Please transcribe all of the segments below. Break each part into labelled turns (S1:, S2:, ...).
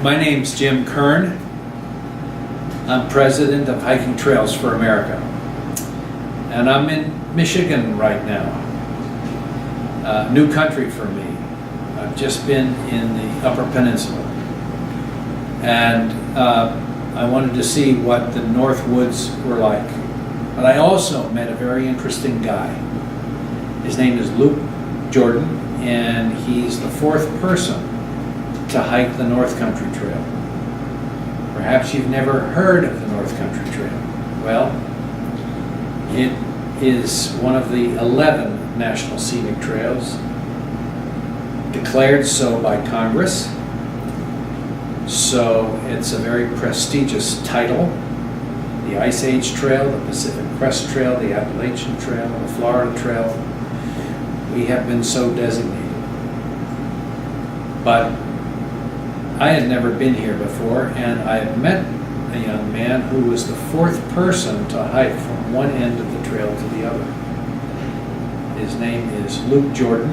S1: My name's Jim Kern. I'm president of Hiking Trails for America. And I'm in Michigan right now. New country for me. I've just been in the Upper Peninsula. And I wanted to see what the North Woods were like. But I also met a very interesting guy. His name is Luke Jordan, and he's the fourth person to hike the North Country Trail. Perhaps you've never heard of the North Country Trail. Well, it is one of the 11 National Scenic Trails, declared so by Congress. So it's a very prestigious title. The Ice Age Trail, the Pacific Crest Trail, the Appalachian Trail, the Florida Trail. We have been so designated. But I had never been here before, and I had met a young man who was the fourth person to hike from one end of the trail to the other. His name is Luke Jordan,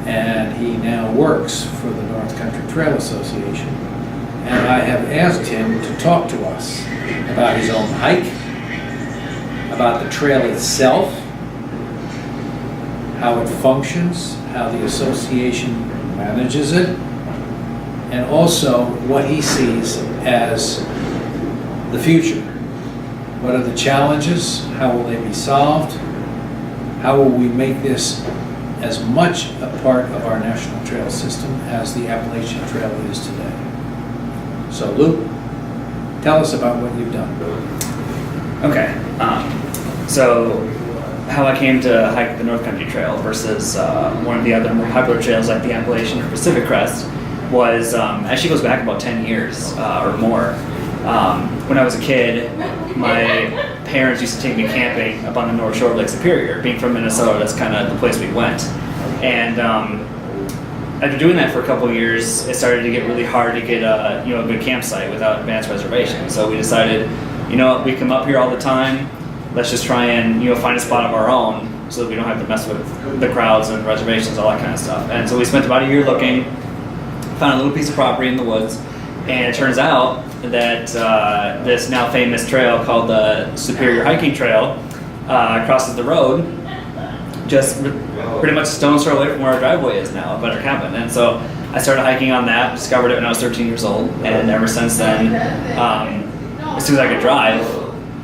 S1: and he now works for the North Country Trail Association. And I have asked him to talk to us about his own hike, about the trail itself, how it functions, how the association manages it, and also what he sees as the future. What are the challenges? How will they be solved? How will we make this as much a part of our national trail system as the Appalachian Trail is today? So Luke, tell us about what you've done.
S2: Okay, so how I came to hike the North Country Trail versus one of the other more popular trails like the Appalachian or Pacific Crest was, actually goes back about 10 years or more. When I was a kid, my parents used to take me camping up on the North Shore of Lake Superior. Being from Minnesota, that's kind of the place we went. And after doing that for a couple of years, it started to get really hard to get a good campsite without advanced reservation. So we decided, we come up here all the time. Let's just try and find a spot of our own so that we don't have to mess with the crowds and reservations, all that kind of stuff. And so we spent about a year looking, found a little piece of property in the woods, and it turns out that this now famous trail called the Superior Hiking Trail crosses the road just pretty much a stone's throw away from where our driveway is now, at our cabin. And so I started hiking on that, discovered it when I was 13 years old, and ever since then, as soon as I could drive,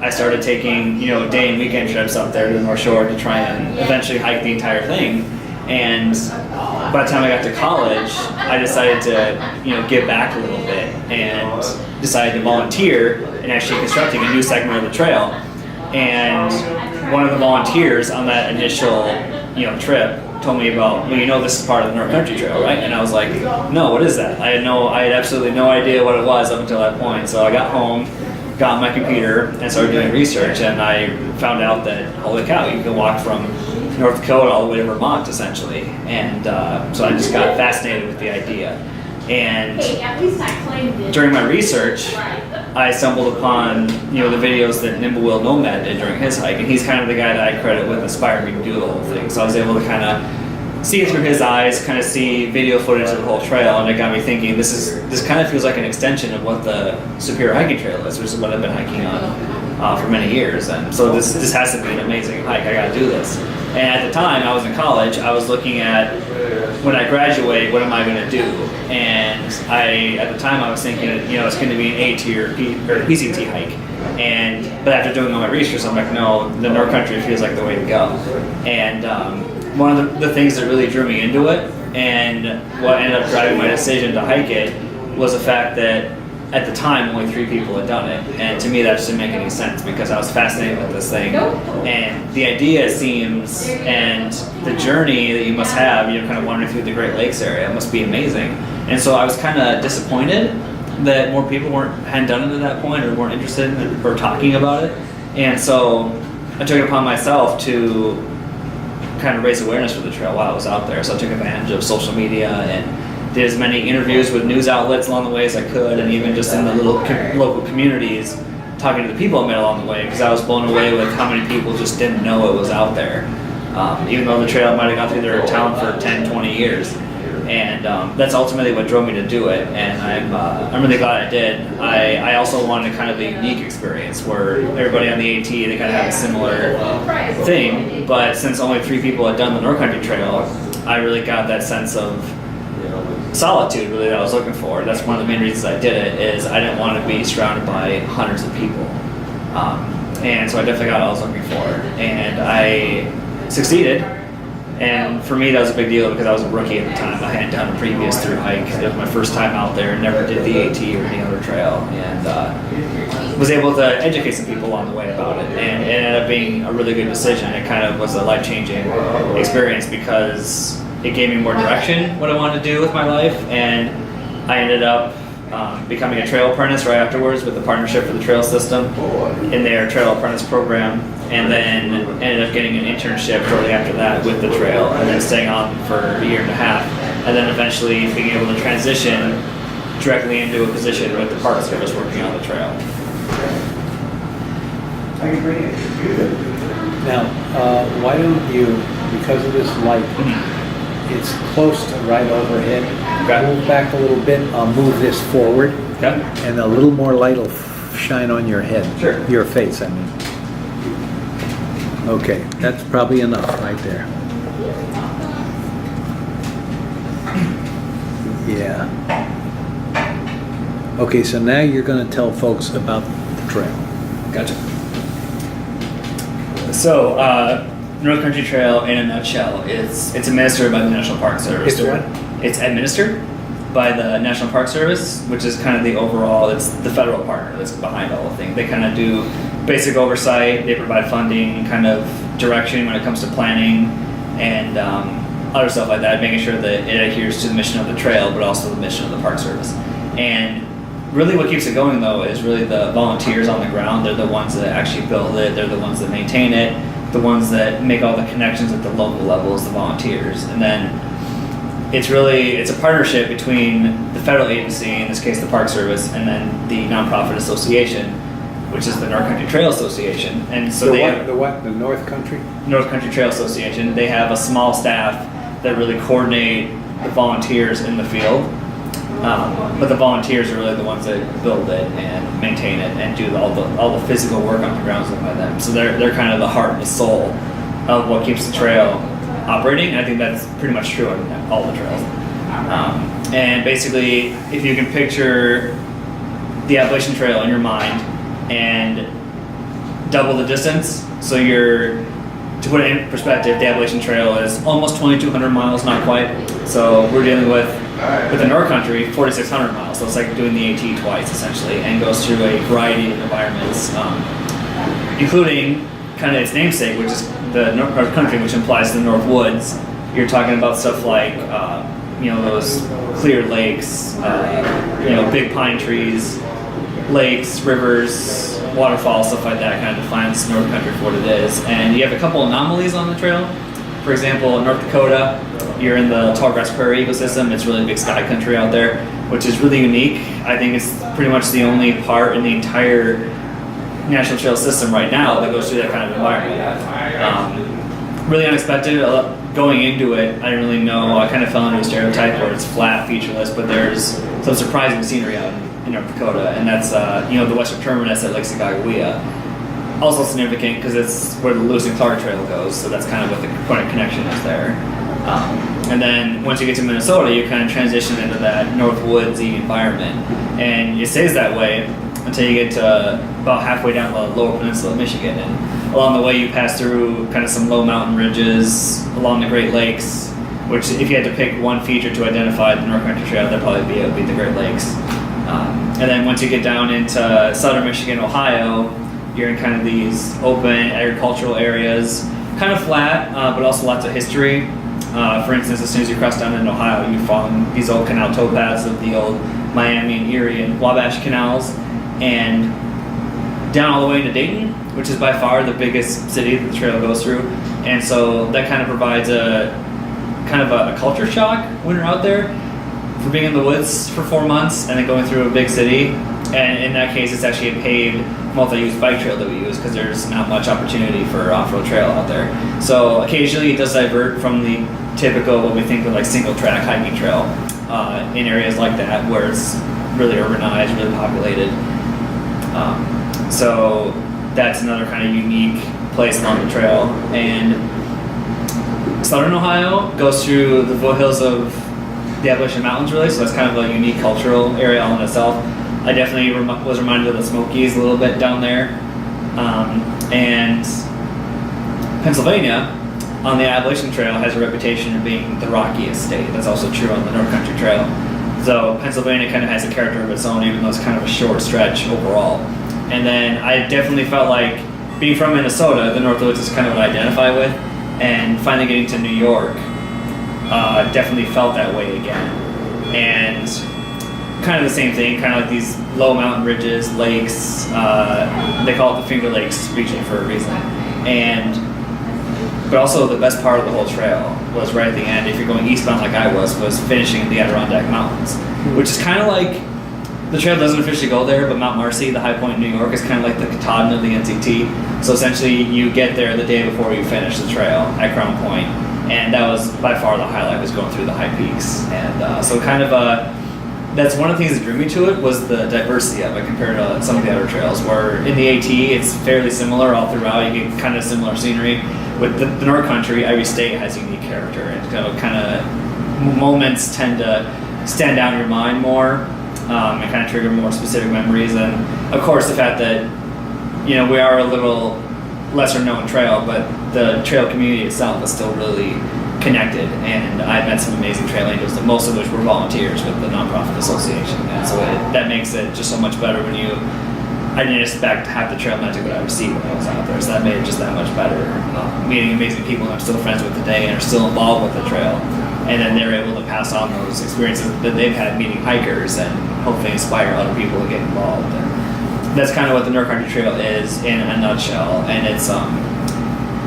S2: I started taking day and weekend trips up there to the North Shore to try and eventually hike the entire thing. And by the time I got to college, I decided to give back a little bit and decided to volunteer in actually constructing a new segment of the trail. And one of the volunteers on that initial trip told me about, this is part of the North Country Trail, right? And I was like, no, what is that? I had absolutely no idea what it was up until that point. So I got home, got on my computer, and started doing research, and I found out that, holy cow, you can walk from North Dakota all the way to Vermont, essentially. And so I just got fascinated with the idea. And during my research, I stumbled upon the videos that Nimble Nomad did during his hike, and he's kind of the guy that I credit with inspiring me to do the whole thing. So I was able to kind of see it through his eyes, kind of see video footage of the whole trail, and it got me thinking, this kind of feels like an extension of what the Superior Hiking Trail is, which is what I've been hiking on for many years. And so this has to be an amazing hike. I got to do this. And at the time, I was in college. I was looking at, when I graduate, what am I going to do? And at the time, I was thinking, it's going to be an A-tier or PCT hike. But after doing all my research, I'm like, no, the North Country feels like the way to go. And one of the things that really drew me into it, and what ended up driving my decision to hike it, was the fact that at the time only 3 people had done it, and to me that just didn't make any sense because I was fascinated with this thing. And the idea seems, and the journey that you must have, kind of wandering through the Great Lakes area, must be amazing. And so I was kind of disappointed that more people hadn't done it at that point, or weren't interested in it, or talking about it. And so I took it upon myself to kind of raise awareness for the trail while I was out there. So I took advantage of social media and did as many interviews with news outlets along the way as I could, and even just in the little local communities, talking to the people I met along the way, because I was blown away with how many people just didn't know it was out there. Even though the trail might have gone through their town for 10, 20 years. and that's ultimately what drove me to do it. And I'm really glad I did. I also wanted kind of a unique experience where everybody on the AT, they kind of have a similar thing, but since only 3 people had done the North Country Trail, I really got that sense of solitude really that I was looking for. That's one of the main reasons I did it, is I didn't want to be surrounded by hundreds of people. And so I definitely got what I was looking for. And I succeeded. And for me, that was a big deal because I was a rookie at the time. I hadn't done a previous through hike. It was my first time out there, never did the AT or any other trail. And was able to educate some people along the way about it. And it ended up being a really good decision. It kind of was a life-changing experience because it gave me more direction, what I wanted to do with my life. And I ended up becoming a trail apprentice right afterwards with the Partnership for the Trail System in their trail apprentice program, and then ended up getting an internship shortly after that with the trail, and then staying on for a year and a half, and then eventually being able to transition directly into a position with the Park Service working on the trail.
S1: Now, why don't you, because of this light, it's close to right overhead,
S2: Okay.
S1: move back a little bit, I'll move this forward,
S2: Okay.
S1: and a little more light will shine on your head.
S2: Sure.
S1: Your face, I mean. Okay, that's probably enough right there. Yeah. Okay, so now you're gonna tell folks about the trail.
S2: Gotcha. So, North Country Trail, in a nutshell, it's administered by the National Park Service.
S1: It's what?
S2: It's administered by the National Park Service, which is kind of the overall, it's the federal partner that's behind all the things. They kind of do basic oversight, they provide funding, kind of direction when it comes to planning, and other stuff like that, making sure that it adheres to the mission of the trail, but also the mission of the Park Service. And really what keeps it going, though, is really the volunteers on the ground. They're the ones that actually build it, they're the ones that maintain it, the ones that make all the connections at the local level is the volunteers. And then it's a partnership between the federal agency, in this case the Park Service, and then the nonprofit association, which is the North Country Trail Association. And so
S1: The North Country?
S2: North Country Trail Association, they have a small staff that really coordinate the volunteers in the field. But the volunteers are really the ones that build it and maintain it and do all the physical work on the grounds done by them. So they're kind of the heart and the soul of what keeps the trail operating. And I think that's pretty much true on all the trails. And basically, if you can picture the Appalachian Trail in your mind and double the distance, so to put it in perspective, the Appalachian Trail is almost 2,200 miles, not quite. So we're dealing with the North Country, 4,600 miles. So it's like doing the AT twice, essentially, and goes through a variety of environments, including kind of its namesake, which is the North Country, which implies the North Woods. You're talking about stuff like, those clear lakes, big pine trees, lakes, rivers, waterfalls, stuff like that kind of defines North Country for what it is. And you have a couple anomalies on the trail. For example, in North Dakota, you're in the tallgrass prairie ecosystem. It's really big sky country out there, which is really unique. I think it's pretty much the only part in the entire National Trail system right now that goes through that kind of environment. Really unexpected. Going into it, I didn't really know. I kind of fell into a stereotype where it's flat, featureless, but there's some surprising scenery out in North Dakota, and that's the western terminus at Lake Sacagawea. Also significant because it's where the Lewis and Clark Trail goes, so that's kind of what the point of connection is there. And then once you get to Minnesota, you kind of transition into that North Woodsy environment, and it stays that way until you get to about halfway down the lower peninsula of Michigan. And along the way, you pass through kind of some low mountain ridges along the Great Lakes, which if you had to pick one feature to identify the North Country Trail, that'd probably be the Great Lakes. And then once you get down into southern Michigan, Ohio, you're in kind of these open agricultural areas, kind of flat, but also lots of history. For instance, as soon as you cross down into Ohio, you find these old canal towpaths of the old Miami and Erie and Wabash canals, and down all the way to Dayton, which is by far the biggest city that the trail goes through. And so that kind of provides a culture shock when you're out there for being in the woods for 4 months and then going through a big city. And in that case, it's actually a paved multi-use bike trail that we use because there's not much opportunity for off-road trail out there. So occasionally it does divert from the typical what we think of like single track hiking trail in areas like that where it's really urbanized, really populated. So that's another kind of unique place along the trail. And Southern Ohio goes through the foothills of the Appalachian Mountains, really, so that's kind of a unique cultural area all in itself. I definitely was reminded of the Smokies a little bit down there. And Pennsylvania, on the Appalachian Trail, has a reputation of being the rockiest state. That's also true on the North Country Trail. So Pennsylvania kind of has a character of its own, even though it's kind of a short stretch overall. And then I definitely felt like, being from Minnesota, the Northwoods is kind of what I identify with, and finally getting to New York, definitely felt that way again. And kind of the same thing, kind of like these low mountain ridges, lakes, they call it the Finger Lakes region for a reason. But also the best part of the whole trail was right at the end, if you're going eastbound like I was finishing in the Adirondack Mountains, which is kind of like, the trail doesn't officially go there, but Mount Marcy, the high point in New York, is kind of like the Katahdin of the NCT. So essentially you get there the day before you finish the trail at Crown Point. And that was by far the highlight, was going through the high peaks. And so kind of that's one of the things that drew me to it, was the diversity of it compared to some of the other trails, where in the AT it's fairly similar all throughout. You get kind of similar scenery. With the North Country, every state has unique character, and kind of moments tend to stand out in your mind more, and kind of trigger more specific memories. And of course the fact that, we are a little lesser known trail, but the trail community itself is still really connected, and I've met some amazing trail angels, most of which were volunteers with the nonprofit association, and so that makes it just so much better when I didn't expect half the trail magic what I received when I was out there, so that made it just that much better. Meeting amazing people that I'm still friends with today and are still involved with the trail, and then they're able to pass on those experiences that they've had meeting hikers and hopefully inspire other people to get involved. And that's kind of what the North Country Trail is in a nutshell, and it's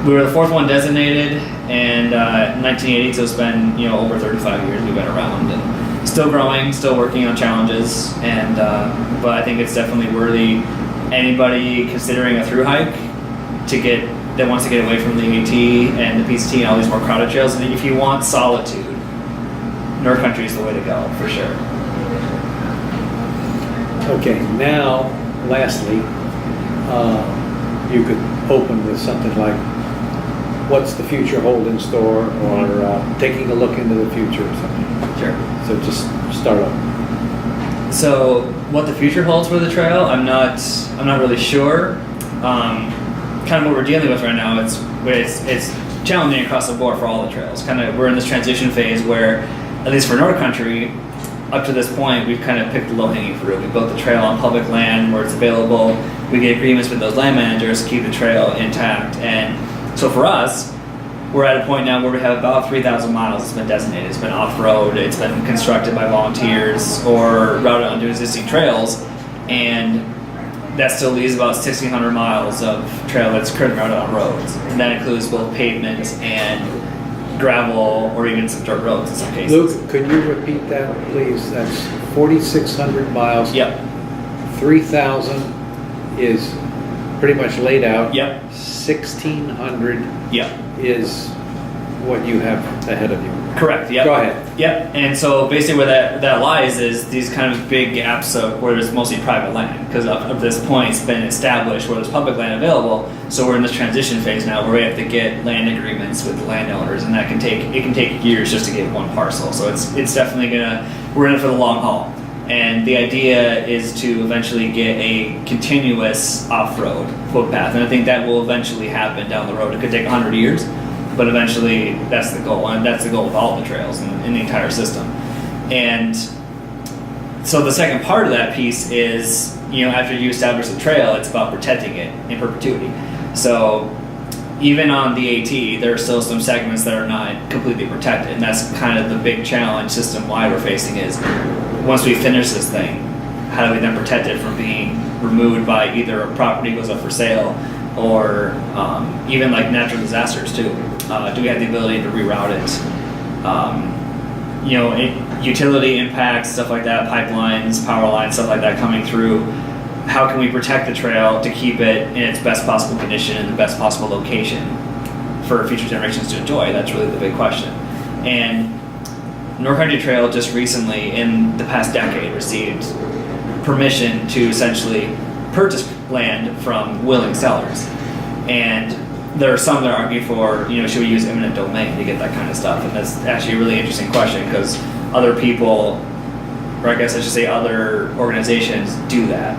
S2: we were the fourth one designated, and in 1980, so it's been over 35 years we've been around, and still growing, still working on challenges, and but I think it's definitely worthy. Anybody considering a through hike that wants to get away from the AT and the PCT and all these more crowded trails, and if you want solitude, North Country is the way to go for sure.
S3: Okay, now, lastly, you could open with something like, what's the future hold in store, or taking a look into the future or something.
S2: Sure.
S3: So just start off.
S2: So what the future holds for the trail, I'm not really sure. Kind of what we're dealing with right now, it's challenging across the board for all the trails. We're in this transition phase where, at least for North Country, up to this point, we've kind of picked the low-hanging fruit. We built the trail on public land where it's available. We get agreements with those land managers to keep the trail intact. And so for us, we're at a point now where we have about 3,000 miles that's been designated. It's been off-road, it's been constructed by volunteers, or routed onto existing trails. And that still leaves about 1,600 miles of trail that's currently routed on roads. And that includes both pavement and gravel, or even some dirt roads in some cases.
S3: Luke, could you repeat that, please? That's 4,600 miles.
S2: Yep.
S3: 3,000 is pretty much laid out.
S2: Yep.
S3: 1,600
S2: Yep.
S3: is what you have ahead of you.
S2: Correct. Yep.
S3: Go ahead.
S2: Yep. And so basically where that lies is these kind of big gaps where there's mostly private land, because up to this point it's been established where there's public land available. So we're in this transition phase now where we have to get land agreements with the landowners, and it can take years just to get one parcel. So it's definitely we're in it for the long haul. And the idea is to eventually get a continuous off-road footpath, and I think that will eventually happen down the road. It could take 100 years, but eventually that's the goal, and that's the goal of all the trails in the entire system. And so the second part of that piece is, after you establish the trail, it's about protecting it in perpetuity. So even on the AT, there are still some segments that are not completely protected, and that's kind of the big challenge system-wide we're facing is, once we finish this thing, how do we then protect it from being removed by either a property goes up for sale, or even like natural disasters too? Do we have the ability to reroute it? Utility impacts, stuff like that, pipelines, power lines, stuff like that coming through. how can we protect the trail to keep it in its best possible condition and the best possible location for future generations to enjoy? That's really the big question. And North Country Trail just recently, in the past decade, received permission to essentially purchase land from willing sellers. And there are some that argue for, should we use eminent domain to get that kind of stuff? And that's actually a really interesting question, because other people, or I guess I should say other organizations, do that,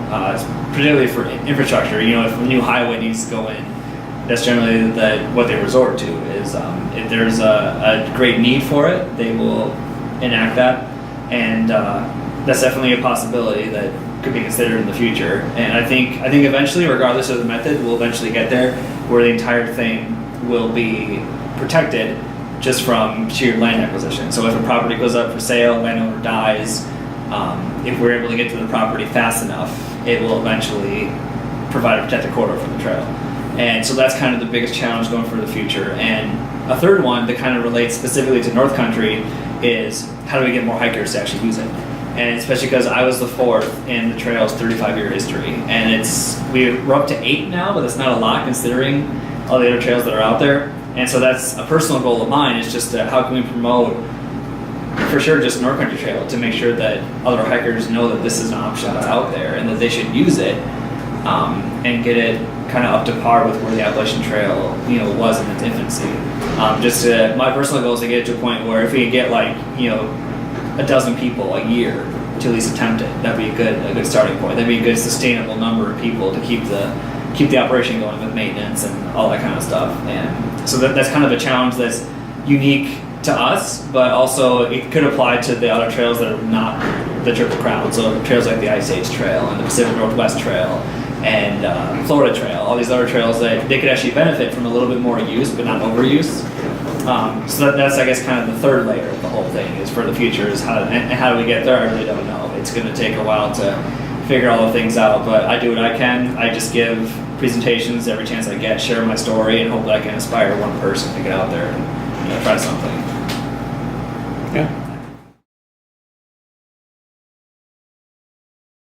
S2: particularly for infrastructure. If a new highway needs to go in, that's generally what they resort to is if there's a great need for it, they will enact that. And that's definitely a possibility that could be considered in the future. And I think eventually, regardless of the method, we'll eventually get there where the entire thing will be protected just from sheer land acquisition. So if a property goes up for sale, landowner dies, if we're able to get to the property fast enough, it will eventually provide a protected corridor for the trail. And so that's kind of the biggest challenge going for the future. And a third one that kind of relates specifically to North Country is how do we get more hikers to actually use it? And especially because I was the fourth in the trail's 35-year history. And we're up to 8 now, but it's not a lot considering all the other trails that are out there. And so that's a personal goal of mine, is just how can we promote, for sure, just North Country Trail, to make sure that other hikers know that this is an option that's out there and that they should use it, and get it kind of up to par with where the Appalachian Trail, was in its infancy. My personal goal is to get to a point where if we could get a dozen people a year to at least attempt it, that'd be a good starting point. That'd be a good sustainable number of people to keep the operation going with maintenance and all that kind of stuff. And so that's kind of a challenge that's unique to us, but also it could apply to the other trails that are not the Triple Crown. So trails like the Ice Age Trail and the Pacific Northwest Trail and Florida Trail, all these other trails that they could actually benefit from a little bit more use, but not overuse. So that's, I guess, kind of the third layer of the whole thing, is for the future, is how do we get there? I really don't know. It's going to take a while to figure all the things out, but I do what I can. I just give presentations every chance I get, share my story, and hope that I can inspire one person to get out there and try something.
S3: Yeah.